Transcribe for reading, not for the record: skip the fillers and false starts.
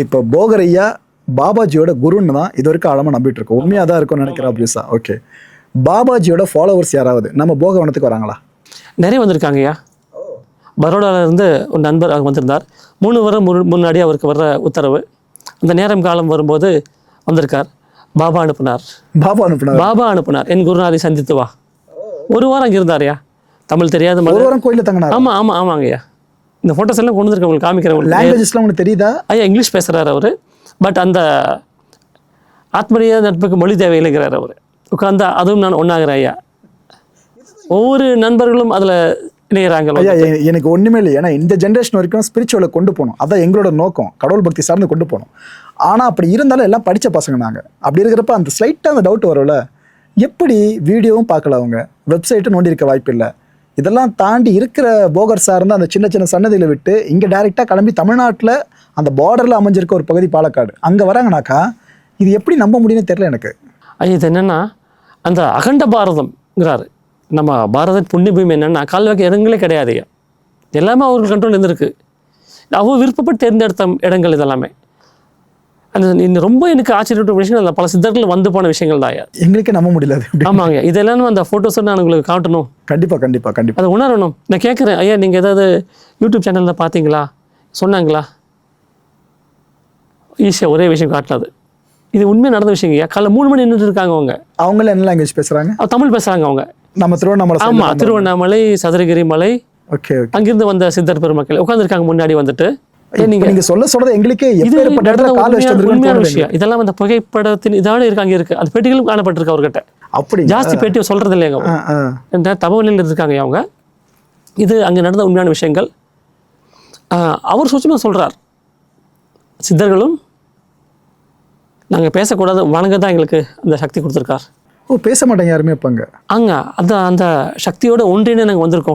இப்போ போகர் ஐயா பாபாஜியோட குருன்னு தான் இது வரைக்கும் ஆழமா நம்பிட்டு இருக்கோம். உண்மையாக தான் இருக்கும்னு நினைக்கிறேன். அப்படியா? ஓகே. பாபாஜியோட ஃபாலோவர்ஸ் யாராவது நம்ம போகவனத்துக்கு வராங்களா? நிறைய வந்திருக்காங்கய்யா. பரோடாவிலேருந்து ஒரு நண்பர் அவர் வந்திருந்தார். 3 வாரம் முன்னாடி அவருக்கு வர்ற உத்தரவு. அந்த நேரம் காலம் வரும்போது வந்திருக்கார். பாபா அனுப்புனார் என் குருநாதை சந்தித்து வா. 1 வாரம் அங்கே இருந்தார்யா. தமிழ் தெரியாத ஒரு வாரம் கோயிலில் தங்கினார். ஆமாங்கய்யா. இந்த ஃபோட்டோஸ் எல்லாம் கொண்டு வந்துருக்கேன், உங்களுக்கு காமிக்கிறேன். லாங்குவேஜஸ்லாம் உங்களுக்கு தெரியுதா? ஐயா இங்கிலீஷ் பேசுகிறார் அவர். பட் அந்த ஆத்மீய நட்புக்கு மொழி தேவையில்லைங்கிறார் அவர். உட்காந்தா அதுவும் நான் ஒன்றாகிறேன் ஐயா. ஒவ்வொரு நண்பர்களும் அதில் இணைகிறாங்க. ஐயா எனக்கு ஒன்றுமே இல்லை. ஏன்னா இந்த ஜென்ரேஷன் வரைக்கும் ஸ்பிரிச்சுவலை கொண்டு போகணும், அதான் எங்களோட நோக்கம். கடவுள் பக்தி சார்ந்து கொண்டு போகணும். ஆனால் அப்படி இருந்தாலும் எல்லாம் படித்த பசங்க நாங்கள். அப்படி இருக்கிறப்ப அந்த ஸ்லைட்டாக அந்த டவுட் வரும்ல, எப்படி வீடியோவும் பார்க்கல, அவங்க வெப்சைட்டும் நோண்டி இருக்க வாய்ப்பு இல்லை. இதெல்லாம் தாண்டி இருக்கிற போகர் சார்ந்து அந்த சின்ன சின்ன சன்னதியில் விட்டு இங்கே டைரெக்டாக கிளம்பி தமிழ்நாட்டில் அந்த பார்டரில் அமைஞ்சிருக்க ஒரு பகுதி பாலக்காடு, அங்கே வராங்கனாக்கா இது எப்படி நம்ப முடியும்னு தெரியல எனக்கு. ஐயா இது என்னென்னா அந்த அகண்ட பாரதம்ங்கிறாரு. நம்ம பாரத புண்ணிய பூமி என்னென்னா கால் வைக்க இடங்களே கிடையாது ஐயா. எல்லாமே அவர்கள் கண்ட்ரோல் இருந்திருக்கு. அவங்க விருப்பப்பட்டு தேர்ந்தெடுத்த இடங்கள் இதெல்லாமே. அந்த இந்த ரொம்ப எனக்கு ஆச்சரியப்பட்ட விஷயம், அந்த பல சித்தர்கள் வந்து போன விஷயங்கள் தான் ஐயா. எங்களுக்கே நம்ப முடியல. ஆமாங்க. இதெல்லாம் அந்த ஃபோட்டோஸை நான் உங்களுக்கு காட்டணும். கண்டிப்பாக அதை உணரணும். நான் கேட்குறேன் ஐயா, நீங்கள் ஏதாவது யூடியூப் சேனலில் பார்த்தீங்களா, சொன்னாங்களா? ஈஸியாக ஒரே விஷயம் காட்டினது. இது உண்மையாக நடந்த விஷயம் ஐயா. காலைல 3 மணி நின்றுட்டு இருக்காங்க. அவங்கள என்ன லாங்குவேஜ் பேசுகிறாங்க? தமிழ் பேசுகிறாங்க அவங்க. நம்ம திருவண்ணாமலை. ஆமாம், திருவண்ணாமலை, சதுரகிரி மலை. ஓகே. அங்கிருந்து வந்த சித்தர் பெருமக்கள் உட்காந்துருக்காங்க முன்னாடி வந்துட்டு. நீங்க சொல்றது எங்களுக்கே உண்மையான விஷயம். இதெல்லாம் அந்த புகைப்படத்தின் இதான இருக்காங்க இருக்கு. அந்த பெட்டிகளும் காணப்பட்டிருக்கு அவர்கிட்ட. அப்படி ஜாஸ்தி பெட்டி சொல்றது இல்லைங்க. தபநிலையில் இருக்காங்க அவங்க. இது அங்க நடந்த உண்மையான விஷயங்கள். அவர் சூட்சமா சொல்றார், சித்தர்களும் நாங்க பேசக்கூடாது, வணங்க தான் எங்களுக்கு அந்த சக்தி கொடுத்துருக்கார். பேச மாட்டாங்க யாருமே. அந்த சக்தியோட ஒன்றினே நாங்கள் வந்திருக்கோம்.